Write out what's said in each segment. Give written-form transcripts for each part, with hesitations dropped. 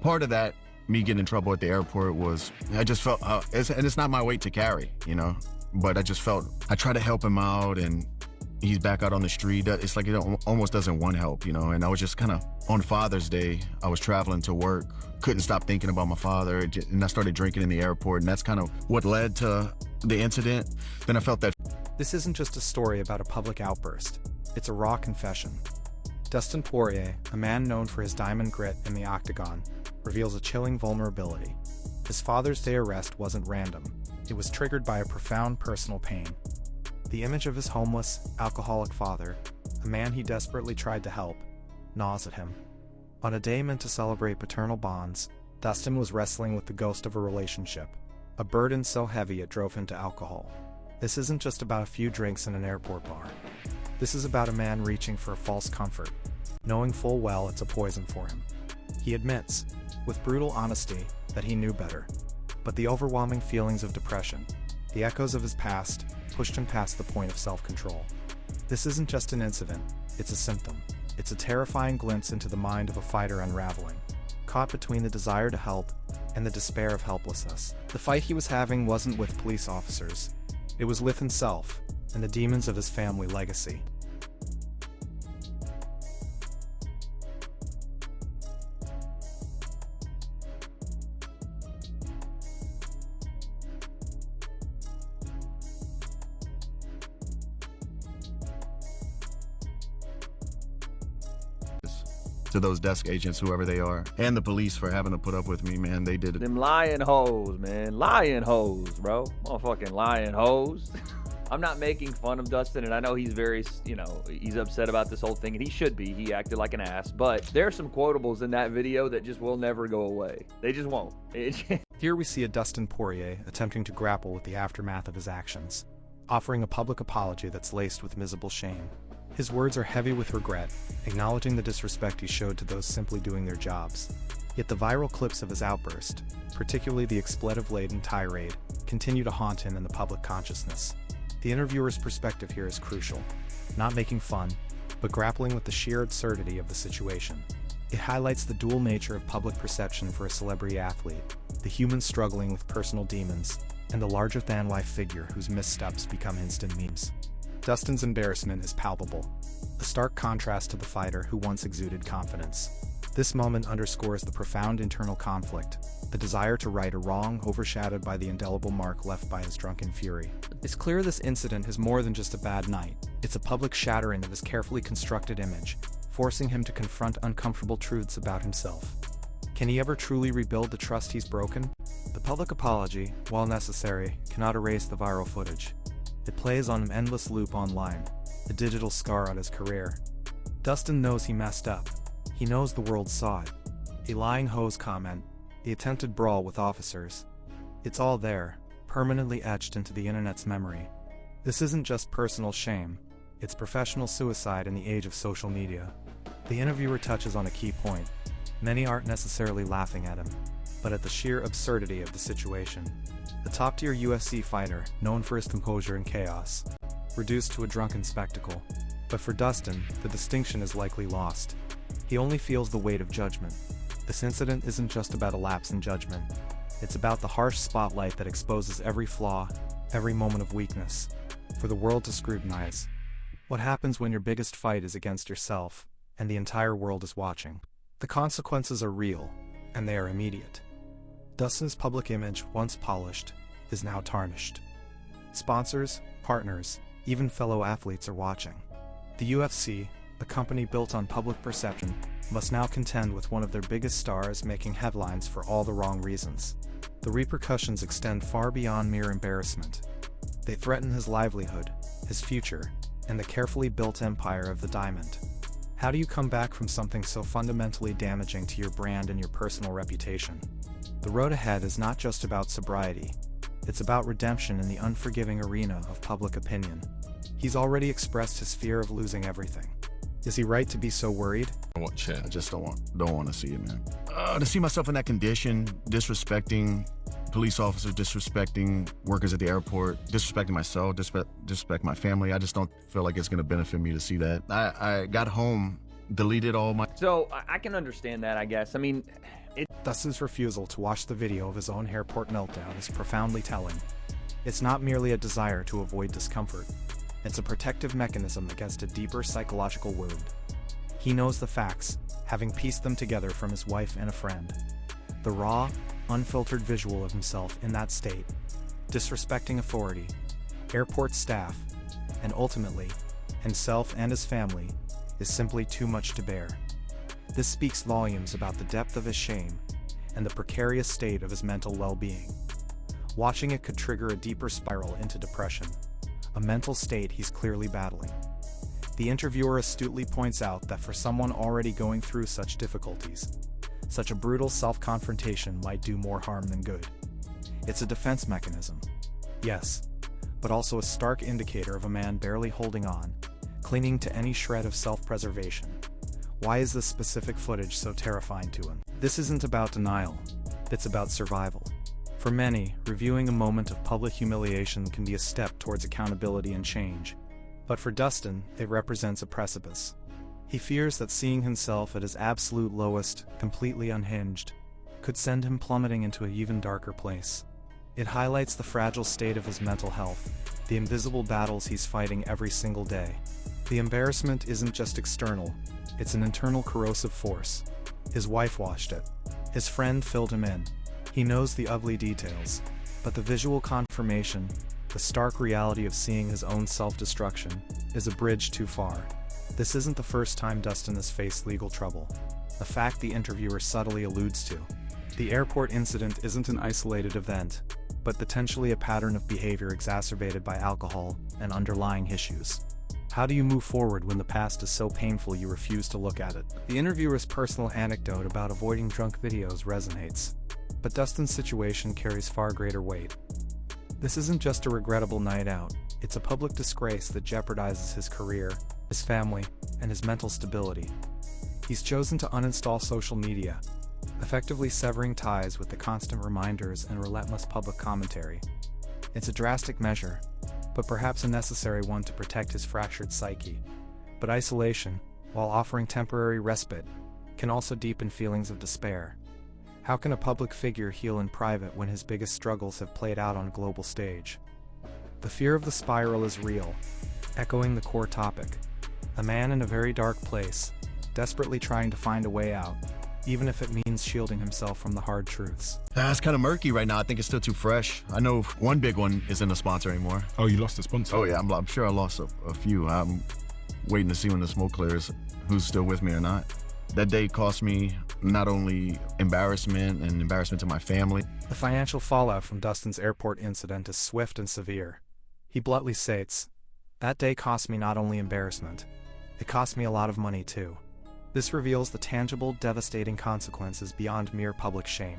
Part of that, me getting in trouble at the airport, was I just felt, and it's not my weight to carry, you know, but I just felt, I try to help him out, and he's back out on the street. It's like it almost doesn't want help, you know, and I was just kind of, on Father's Day, I was traveling to work, couldn't stop thinking about my father, and I started drinking in the airport, and that's kind of what led to the incident. Then I felt that. This isn't just a story about a public outburst. It's a raw confession. Dustin Poirier, a man known for his diamond grit in the octagon, reveals a chilling vulnerability. His Father's Day arrest wasn't random. It was triggered by a profound personal pain. The image of his homeless, alcoholic father, a man he desperately tried to help, gnaws at him. On a day meant to celebrate paternal bonds, Dustin was wrestling with the ghost of a relationship, a burden so heavy it drove him to alcohol. This isn't just about a few drinks in an airport bar. This is about a man reaching for a false comfort, knowing full well it's a poison for him. He admits, with brutal honesty, that he knew better. But the overwhelming feelings of depression, the echoes of his past, pushed him past the point of self-control. This isn't just an incident, it's a symptom. It's a terrifying glimpse into the mind of a fighter unraveling, caught between the desire to help and the despair of helplessness. The fight he was having wasn't with police officers. It was with himself and the demons of his family legacy. To those desk agents, whoever they are, and the police for having to put up with me, man. They did it. Them lying hoes, man. Lying hoes, bro. Motherfucking lying hoes. I'm not making fun of Dustin, and I know he's very, you know, he's upset about this whole thing, and he should be. He acted like an ass. But there are some quotables in that video that just will never go away. They just won't. Here we see a Dustin Poirier attempting to grapple with the aftermath of his actions, offering a public apology that's laced with miserable shame. His words are heavy with regret, acknowledging the disrespect he showed to those simply doing their jobs. Yet the viral clips of his outburst, particularly the expletive-laden tirade, continue to haunt him in the public consciousness. The interviewer's perspective here is crucial, not making fun, but grappling with the sheer absurdity of the situation. It highlights the dual nature of public perception for a celebrity athlete, the human struggling with personal demons, and the larger-than-life figure whose missteps become instant memes. Dustin's embarrassment is palpable, a stark contrast to the fighter who once exuded confidence. This moment underscores the profound internal conflict, the desire to right a wrong overshadowed by the indelible mark left by his drunken fury. It's clear this incident is more than just a bad night. It's a public shattering of his carefully constructed image, forcing him to confront uncomfortable truths about himself. Can he ever truly rebuild the trust he's broken? The public apology, while necessary, cannot erase the viral footage. It plays on an endless loop online, a digital scar on his career. Dustin knows he messed up. He knows the world saw it. A lying hose comment, the attempted brawl with officers. It's all there, permanently etched into the internet's memory. This isn't just personal shame, it's professional suicide in the age of social media. The interviewer touches on a key point. Many aren't necessarily laughing at him, but at the sheer absurdity of the situation. The top-tier UFC fighter, known for his composure in chaos, reduced to a drunken spectacle. But for Dustin, the distinction is likely lost. He only feels the weight of judgment. This incident isn't just about a lapse in judgment. It's about the harsh spotlight that exposes every flaw, every moment of weakness, for the world to scrutinize. What happens when your biggest fight is against yourself, and the entire world is watching? The consequences are real, and they are immediate. Dustin's public image, once polished, is now tarnished. Sponsors, partners, even fellow athletes are watching. The UFC, a company built on public perception, must now contend with one of their biggest stars making headlines for all the wrong reasons. The repercussions extend far beyond mere embarrassment. They threaten his livelihood, his future, and the carefully built empire of the diamond. How do you come back from something so fundamentally damaging to your brand and your personal reputation? The road ahead is not just about sobriety. It's about redemption in the unforgiving arena of public opinion. He's already expressed his fear of losing everything. Is he right to be so worried? I just don't want to see it, man. To see myself in that condition, disrespecting police officers, disrespecting workers at the airport, disrespecting myself, disrespect my family. I just don't feel like it's going to benefit me to see that. I got home, deleted all my... So I can understand that, I guess. I mean, Dustin's refusal to watch the video of his own airport meltdown is profoundly telling. It's not merely a desire to avoid discomfort. It's a protective mechanism against a deeper psychological wound. He knows the facts, having pieced them together from his wife and a friend. The raw, unfiltered visual of himself in that state, disrespecting authority, airport staff, and ultimately, himself and his family, is simply too much to bear. This speaks volumes about the depth of his shame and the precarious state of his mental well-being. Watching it could trigger a deeper spiral into depression, a mental state he's clearly battling. The interviewer astutely points out that for someone already going through such difficulties, such a brutal self-confrontation might do more harm than good. It's a defense mechanism, yes, but also a stark indicator of a man barely holding on, clinging to any shred of self-preservation. Why is this specific footage so terrifying to him? This isn't about denial, it's about survival. For many, reviewing a moment of public humiliation can be a step towards accountability and change. But for Dustin, it represents a precipice. He fears that seeing himself at his absolute lowest, completely unhinged, could send him plummeting into an even darker place. It highlights the fragile state of his mental health, the invisible battles he's fighting every single day. The embarrassment isn't just external, it's an internal corrosive force. His wife watched it. His friend filled him in. He knows the ugly details, but the visual confirmation, the stark reality of seeing his own self-destruction, is a bridge too far. This isn't the first time Dustin has faced legal trouble, a fact the interviewer subtly alludes to. The airport incident isn't an isolated event, but potentially a pattern of behavior exacerbated by alcohol and underlying issues. How do you move forward when the past is so painful you refuse to look at it? The interviewer's personal anecdote about avoiding drunk videos resonates, but Dustin's situation carries far greater weight. This isn't just a regrettable night out, it's a public disgrace that jeopardizes his career, his family, and his mental stability. He's chosen to uninstall social media, effectively severing ties with the constant reminders and relentless public commentary. It's a drastic measure, but perhaps a necessary one to protect his fractured psyche. But isolation, while offering temporary respite, can also deepen feelings of despair. How can a public figure heal in private when his biggest struggles have played out on a global stage? The fear of the spiral is real, echoing the core topic. A man in a very dark place, desperately trying to find a way out, even if it means shielding himself from the hard truths. It's kind of murky right now. I think it's still too fresh. I know one big one isn't a sponsor anymore. Oh, you lost a sponsor? Oh yeah, I'm sure I lost a few. I'm waiting to see when the smoke clears who's still with me or not. That day cost me not only embarrassment and embarrassment to my family. The financial fallout from Dustin's airport incident is swift and severe. He bluntly states, "That day cost me not only embarrassment, it cost me a lot of money too." This reveals the tangible, devastating consequences beyond mere public shame.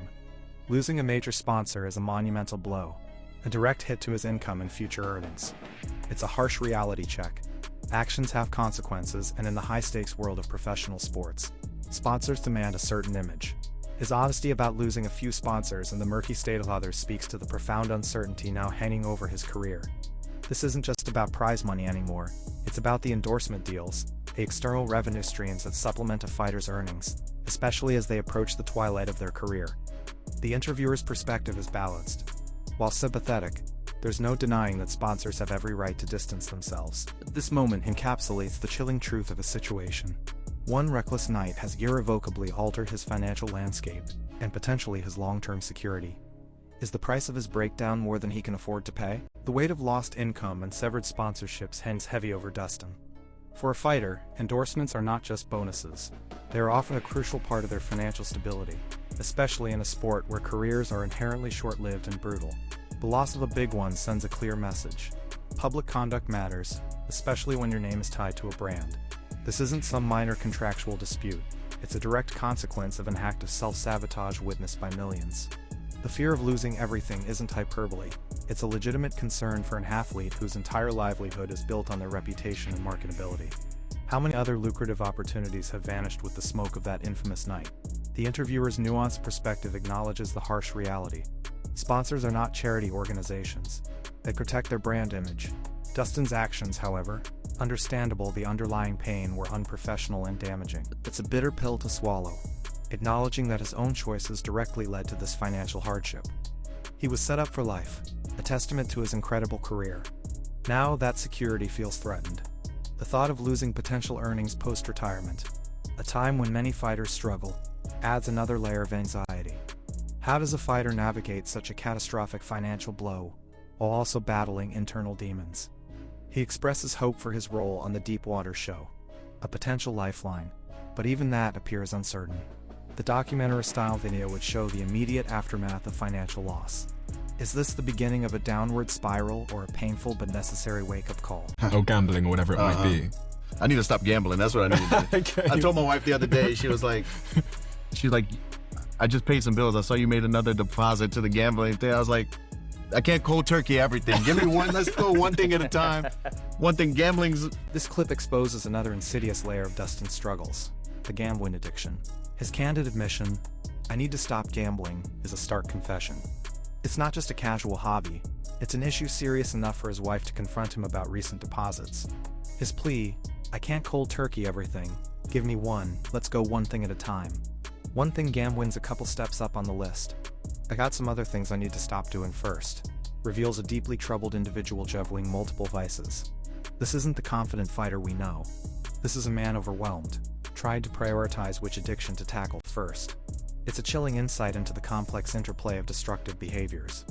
Losing a major sponsor is a monumental blow, a direct hit to his income and future earnings. It's a harsh reality check. Actions have consequences, and in the high-stakes world of professional sports, sponsors demand a certain image. His honesty about losing a few sponsors and the murky state of others speaks to the profound uncertainty now hanging over his career. This isn't just about prize money anymore, it's about the endorsement deals, the external revenue streams that supplement a fighter's earnings, especially as they approach the twilight of their career. The interviewer's perspective is balanced. While sympathetic, there's no denying that sponsors have every right to distance themselves. This moment encapsulates the chilling truth of a situation. One reckless night has irrevocably altered his financial landscape, and potentially his long-term security. Is the price of his breakdown more than he can afford to pay? The weight of lost income and severed sponsorships hangs heavy over Dustin. For a fighter, endorsements are not just bonuses. They are often a crucial part of their financial stability, especially in a sport where careers are inherently short-lived and brutal. The loss of a big one sends a clear message. Public conduct matters, especially when your name is tied to a brand. This isn't some minor contractual dispute. It's a direct consequence of an act of self-sabotage witnessed by millions. The fear of losing everything isn't hyperbole. It's a legitimate concern for an athlete whose entire livelihood is built on their reputation and marketability. How many other lucrative opportunities have vanished with the smoke of that infamous night? The interviewer's nuanced perspective acknowledges the harsh reality. Sponsors are not charity organizations. They protect their brand image. Dustin's actions, however, understandable, the underlying pain were unprofessional and damaging. It's a bitter pill to swallow. acknowledging that his own choices directly led to this financial hardship. He was set up for life, a testament to his incredible career. Now that security feels threatened. The thought of losing potential earnings post-retirement, a time when many fighters struggle, adds another layer of anxiety. How does a fighter navigate such a catastrophic financial blow while also battling internal demons? He expresses hope for his role on the Deepwater show, a potential lifeline, but even that appears uncertain. The documentary-style video would show the immediate aftermath of financial loss. Is this the beginning of a downward spiral or a painful but necessary wake-up call? Or gambling or whatever it might be. I need to stop gambling. That's what I need to do. Okay. I told my wife the other day, she's like, I just paid some bills. I saw you made another deposit to the gambling thing. I was like, I can't cold turkey everything. Give me one. Let's go one thing at a time. One thing, gambling's... This clip exposes another insidious layer of Dustin's struggles, the gambling addiction. His candid admission, "I need to stop gambling," is a stark confession. It's not just a casual hobby, it's an issue serious enough for his wife to confront him about recent deposits. His plea, "I can't cold turkey everything, give me one, let's go one thing at a time." One thing gambling's a couple steps up on the list. "I got some other things I need to stop doing first," reveals a deeply troubled individual juggling multiple vices. This isn't the confident fighter we know. This is a man overwhelmed, tried to prioritize which addiction to tackle first. It's a chilling insight into the complex interplay of destructive behaviors.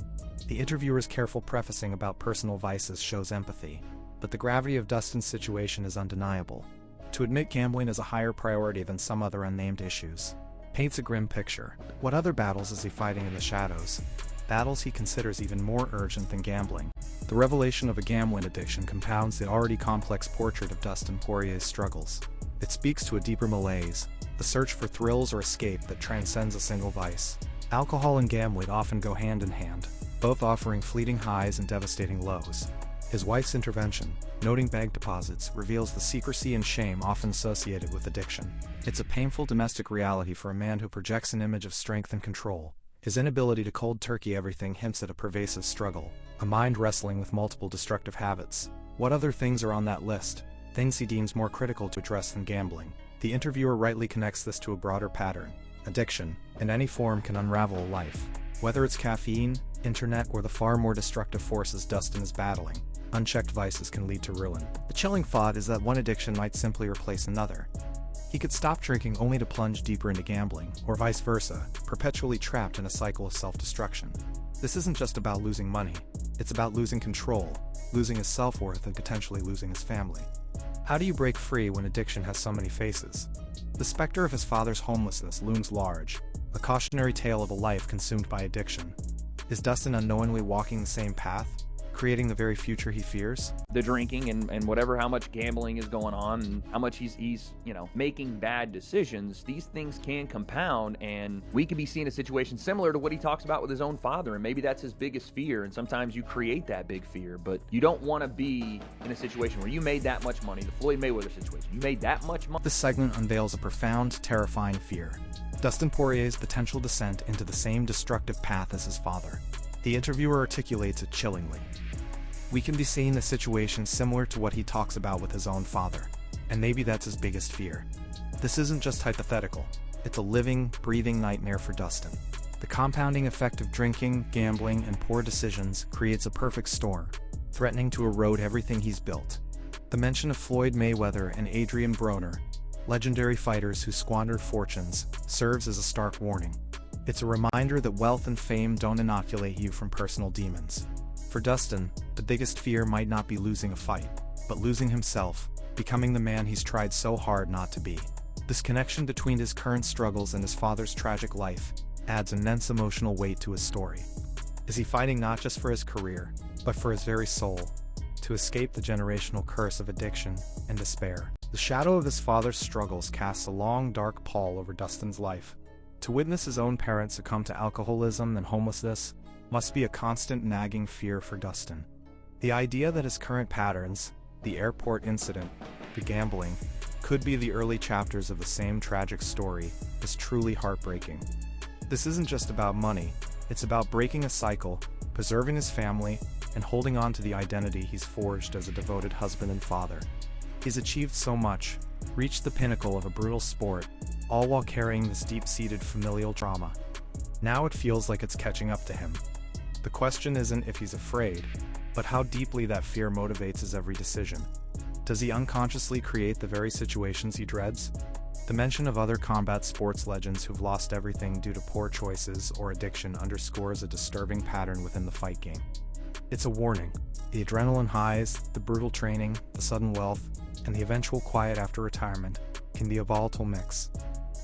The interviewer's careful prefacing about personal vices shows empathy, but the gravity of Dustin's situation is undeniable. To admit gambling is a higher priority than some other unnamed issues paints a grim picture. What other battles is he fighting in the shadows? Battles he considers even more urgent than gambling. The revelation of a gambling addiction compounds the already complex portrait of Dustin Poirier's struggles. It speaks to a deeper malaise, the search for thrills or escape that transcends a single vice. Alcohol and gambling often go hand in hand, both offering fleeting highs and devastating lows. His wife's intervention, noting bank deposits, reveals the secrecy and shame often associated with addiction. It's a painful domestic reality for a man who projects an image of strength and control. His inability to cold turkey everything hints at a pervasive struggle, a mind wrestling with multiple destructive habits. What other things are on that list? Things he deems more critical to address than gambling. The interviewer rightly connects this to a broader pattern. Addiction, in any form, can unravel a life. Whether it's caffeine, internet, or the far more destructive forces Dustin is battling, unchecked vices can lead to ruin. The chilling thought is that one addiction might simply replace another. He could stop drinking only to plunge deeper into gambling, or vice versa, perpetually trapped in a cycle of self-destruction. This isn't just about losing money, it's about losing control, losing his self-worth, and potentially losing his family. How do you break free when addiction has so many faces? The specter of his father's homelessness looms large, a cautionary tale of a life consumed by addiction. Is Dustin unknowingly walking the same path, creating the very future he fears? The drinking and whatever, how much gambling is going on and how much he's making bad decisions, these things can compound, and we could be seeing a situation similar to what he talks about with his own father, and maybe that's his biggest fear, and sometimes you create that big fear, but you don't want to be in a situation where you made that much money, the Floyd Mayweather situation, you made that much money. This segment unveils a profound, terrifying fear. Dustin Poirier's potential descent into the same destructive path as his father. The interviewer articulates it chillingly. We can be seeing a situation similar to what he talks about with his own father, and maybe that's his biggest fear. This isn't just hypothetical, it's a living, breathing nightmare for Dustin. The compounding effect of drinking, gambling, and poor decisions creates a perfect storm, threatening to erode everything he's built. The mention of Floyd Mayweather and Adrian Broner, legendary fighters who squandered fortunes, serves as a stark warning. It's a reminder that wealth and fame don't inoculate you from personal demons. For Dustin, the biggest fear might not be losing a fight, but losing himself, becoming the man he's tried so hard not to be. This connection between his current struggles and his father's tragic life adds immense emotional weight to his story. Is he fighting not just for his career, but for his very soul, to escape the generational curse of addiction and despair? The shadow of his father's struggles casts a long, dark pall over Dustin's life. To witness his own parents succumb to alcoholism and homelessness must be a constant nagging fear for Dustin. The idea that his current patterns, the airport incident, the gambling, could be the early chapters of the same tragic story is truly heartbreaking. This isn't just about money, it's about breaking a cycle, preserving his family, and holding on to the identity he's forged as a devoted husband and father. He's achieved so much, reached the pinnacle of a brutal sport, all while carrying this deep-seated familial trauma. Now it feels like it's catching up to him. The question isn't if he's afraid, but how deeply that fear motivates his every decision. Does he unconsciously create the very situations he dreads? The mention of other combat sports legends who've lost everything due to poor choices or addiction underscores a disturbing pattern within the fight game. It's a warning. The adrenaline highs, the brutal training, the sudden wealth, and the eventual quiet after retirement can be a volatile mix.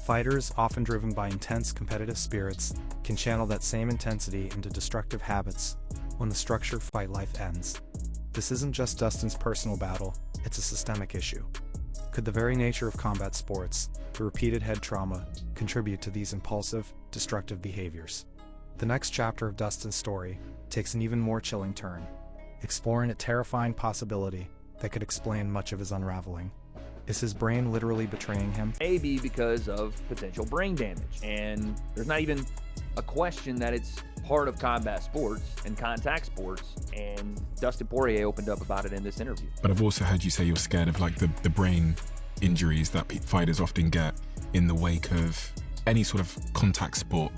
Fighters, often driven by intense competitive spirits, can channel that same intensity into destructive habits when the structured fight life ends. This isn't just Dustin's personal battle, it's a systemic issue. Could the very nature of combat sports, the repeated head trauma, contribute to these impulsive, destructive behaviors? The next chapter of Dustin's story takes an even more chilling turn, exploring a terrifying possibility that could explain much of his unraveling. Is his brain literally betraying him? Maybe because of potential brain damage. And there's not even a question that it's part of combat sports and contact sports. And Dustin Poirier opened up about it in this interview. But I've also heard you say you're scared of like the brain injuries that fighters often get in the wake of any sort of contact sport.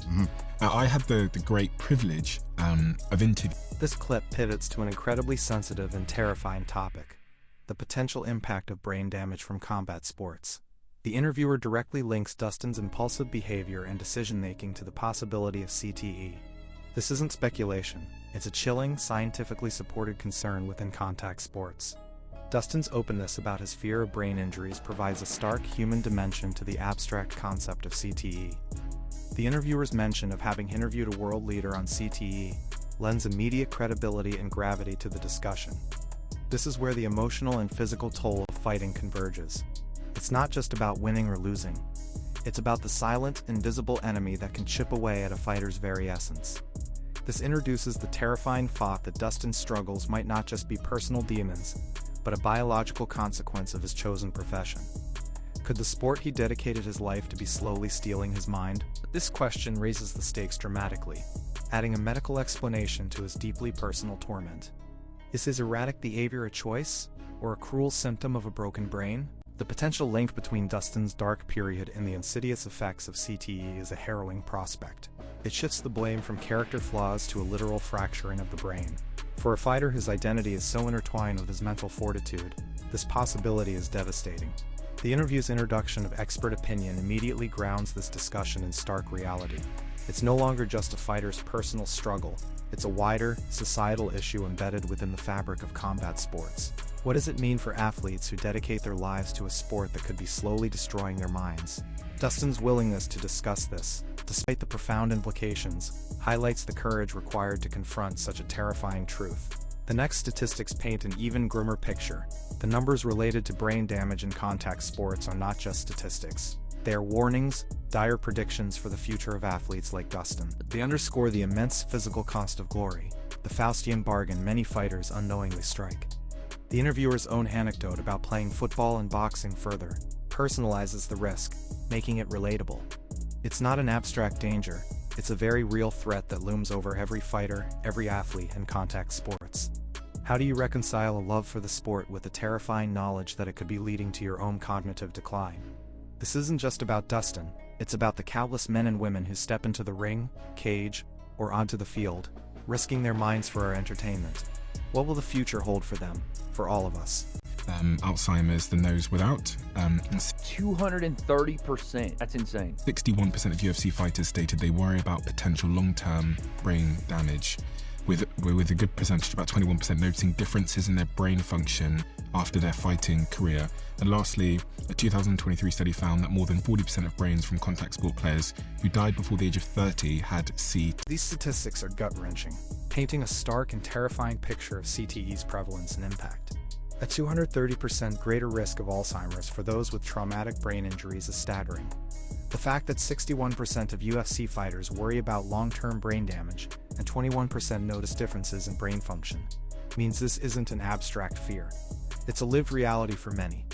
I had the great privilege of interviewing. This clip pivots to an incredibly sensitive and terrifying topic: the potential impact of brain damage from combat sports. The interviewer directly links Dustin's impulsive behavior and decision-making to the possibility of CTE. This isn't speculation, it's a chilling, scientifically supported concern within contact sports. Dustin's openness about his fear of brain injuries provides a stark human dimension to the abstract concept of CTE. The interviewer's mention of having interviewed a world leader on CTE lends immediate credibility and gravity to the discussion. This is where the emotional and physical toll of fighting converges. It's not just about winning or losing. It's about the silent, invisible enemy that can chip away at a fighter's very essence. This introduces the terrifying thought that Dustin's struggles might not just be personal demons, but a biological consequence of his chosen profession. Could the sport he dedicated his life to be slowly stealing his mind? This question raises the stakes dramatically, adding a medical explanation to his deeply personal torment. Is his erratic behavior a choice, or a cruel symptom of a broken brain? The potential link between Dustin's dark period and the insidious effects of CTE is a harrowing prospect. It shifts the blame from character flaws to a literal fracturing of the brain. For a fighter whose identity is so intertwined with his mental fortitude, this possibility is devastating. The interview's introduction of expert opinion immediately grounds this discussion in stark reality. It's no longer just a fighter's personal struggle, it's a wider, societal issue embedded within the fabric of combat sports. What does it mean for athletes who dedicate their lives to a sport that could be slowly destroying their minds? Dustin's willingness to discuss this, despite the profound implications, highlights the courage required to confront such a terrifying truth. The next statistics paint an even grimmer picture. The numbers related to brain damage in contact sports are not just statistics. They are warnings, dire predictions for the future of athletes like Dustin. They underscore the immense physical cost of glory, the Faustian bargain many fighters unknowingly strike. The interviewer's own anecdote about playing football and boxing further personalizes the risk, making it relatable. It's not an abstract danger, it's a very real threat that looms over every fighter, every athlete in contact sports. How do you reconcile a love for the sport with the terrifying knowledge that it could be leading to your own cognitive decline? This isn't just about Dustin, it's about the countless men and women who step into the ring, cage, or onto the field, risking their minds for our entertainment. What will the future hold for them, for all of us? Alzheimer's, the nose without. 230%. That's insane. 61% of UFC fighters stated they worry about potential long-term brain damage, with a good percentage, about 21%, noticing differences in their brain function after their fighting career. And lastly, a 2023 study found that more than 40% of brains from contact sport players who died before the age of 30 had CTE. These statistics are gut-wrenching, painting a stark and terrifying picture of CTE's prevalence and impact. A 230% greater risk of Alzheimer's for those with traumatic brain injuries is staggering. The fact that 61% of UFC fighters worry about long-term brain damage and 21% notice differences in brain function means this isn't an abstract fear. It's a lived reality for many.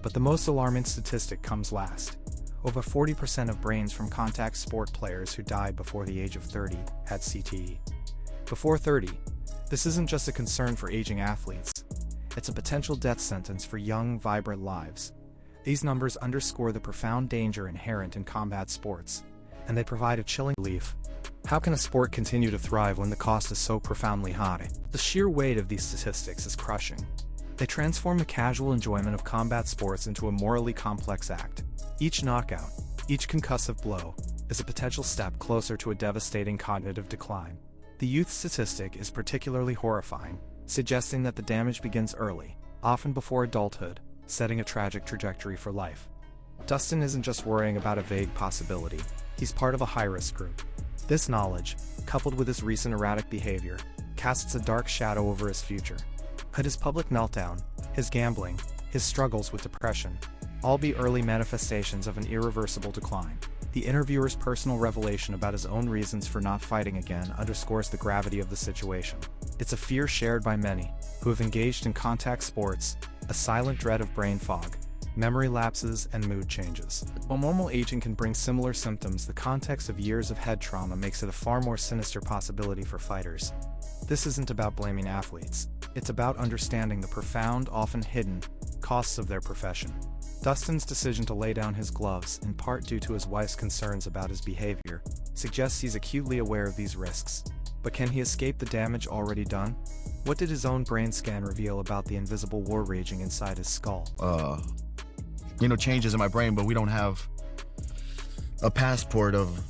But the most alarming statistic comes last. Over 40% of brains from contact sport players who died before the age of 30 had CTE. Before 30, this isn't just a concern for aging athletes. It's a potential death sentence for young, vibrant lives. These numbers underscore the profound danger inherent in combat sports, and they provide a chilling relief. How can a sport continue to thrive when the cost is so profoundly high? The sheer weight of these statistics is crushing. They transform the casual enjoyment of combat sports into a morally complex act. Each knockout, each concussive blow, is a potential step closer to a devastating cognitive decline. The youth statistic is particularly horrifying, suggesting that the damage begins early, often before adulthood, setting a tragic trajectory for life. Dustin isn't just worrying about a vague possibility, he's part of a high-risk group. This knowledge, coupled with his recent erratic behavior, casts a dark shadow over his future. Could his public meltdown, his gambling, his struggles with depression, all be early manifestations of an irreversible decline? The interviewer's personal revelation about his own reasons for not fighting again underscores the gravity of the situation. It's a fear shared by many who have engaged in contact sports, a silent dread of brain fog, memory lapses, and mood changes. While normal aging can bring similar symptoms, the context of years of head trauma makes it a far more sinister possibility for fighters. This isn't about blaming athletes, it's about understanding the profound, often hidden, costs of their profession. Dustin's decision to lay down his gloves, in part due to his wife's concerns about his behavior, suggests he's acutely aware of these risks. But can he escape the damage already done? What did his own brain scan reveal about the invisible war raging inside his skull? Changes in my brain, but we don't have a passport of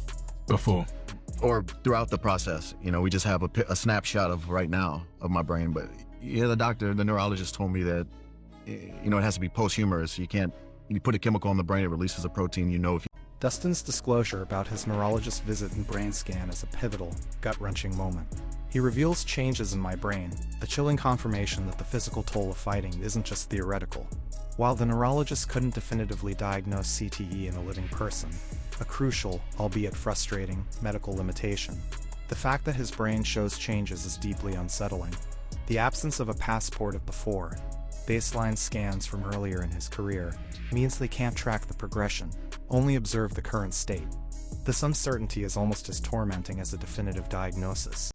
Before. or throughout the process. We just have a snapshot of right now of my brain. But the neurologist told me that, it has to be posthumous. You put a chemical in the brain, it releases a protein, if Dustin's disclosure about his neurologist's visit and brain scan is a pivotal, gut-wrenching moment. He reveals changes in my brain, a chilling confirmation that the physical toll of fighting isn't just theoretical. While the neurologist couldn't definitively diagnose CTE in a living person, a crucial, albeit frustrating, medical limitation, the fact that his brain shows changes is deeply unsettling. The absence of a passport of before, baseline scans from earlier in his career, means they can't track the progression, only observe the current state. This uncertainty is almost as tormenting as a definitive diagnosis.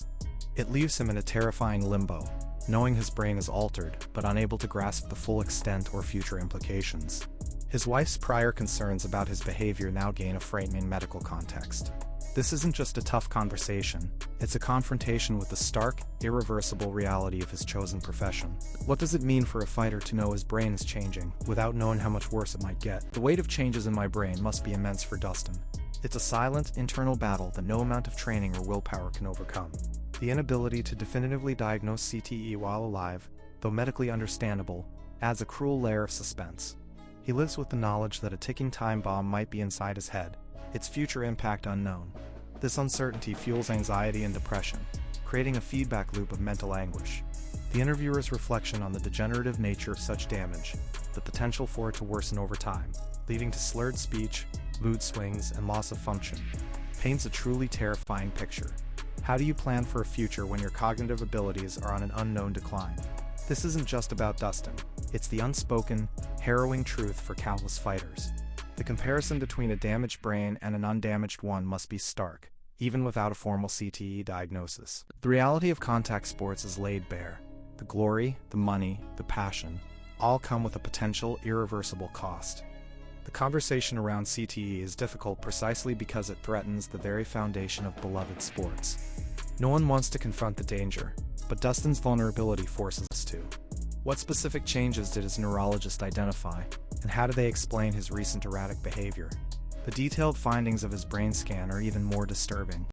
It leaves him in a terrifying limbo, knowing his brain is altered but unable to grasp the full extent or future implications. His wife's prior concerns about his behavior now gain a frightening medical context. This isn't just a tough conversation, it's a confrontation with the stark, irreversible reality of his chosen profession. What does it mean for a fighter to know his brain is changing, without knowing how much worse it might get? The weight of changes in my brain must be immense for Dustin. It's a silent, internal battle that no amount of training or willpower can overcome. The inability to definitively diagnose CTE while alive, though medically understandable, adds a cruel layer of suspense. He lives with the knowledge that a ticking time bomb might be inside his head, its future impact unknown. This uncertainty fuels anxiety and depression, creating a feedback loop of mental anguish. The interviewer's reflection on the degenerative nature of such damage, the potential for it to worsen over time, leading to slurred speech, mood swings, and loss of function, paints a truly terrifying picture. How do you plan for a future when your cognitive abilities are on an unknown decline? This isn't just about Dustin, it's the unspoken, harrowing truth for countless fighters. The comparison between a damaged brain and an undamaged one must be stark, even without a formal CTE diagnosis. The reality of contact sports is laid bare. The glory, the money, the passion, all come with a potential irreversible cost. The conversation around CTE is difficult precisely because it threatens the very foundation of beloved sports. No one wants to confront the danger, but Dustin's vulnerability forces us to. What specific changes did his neurologist identify, and how do they explain his recent erratic behavior? The detailed findings of his brain scan are even more disturbing.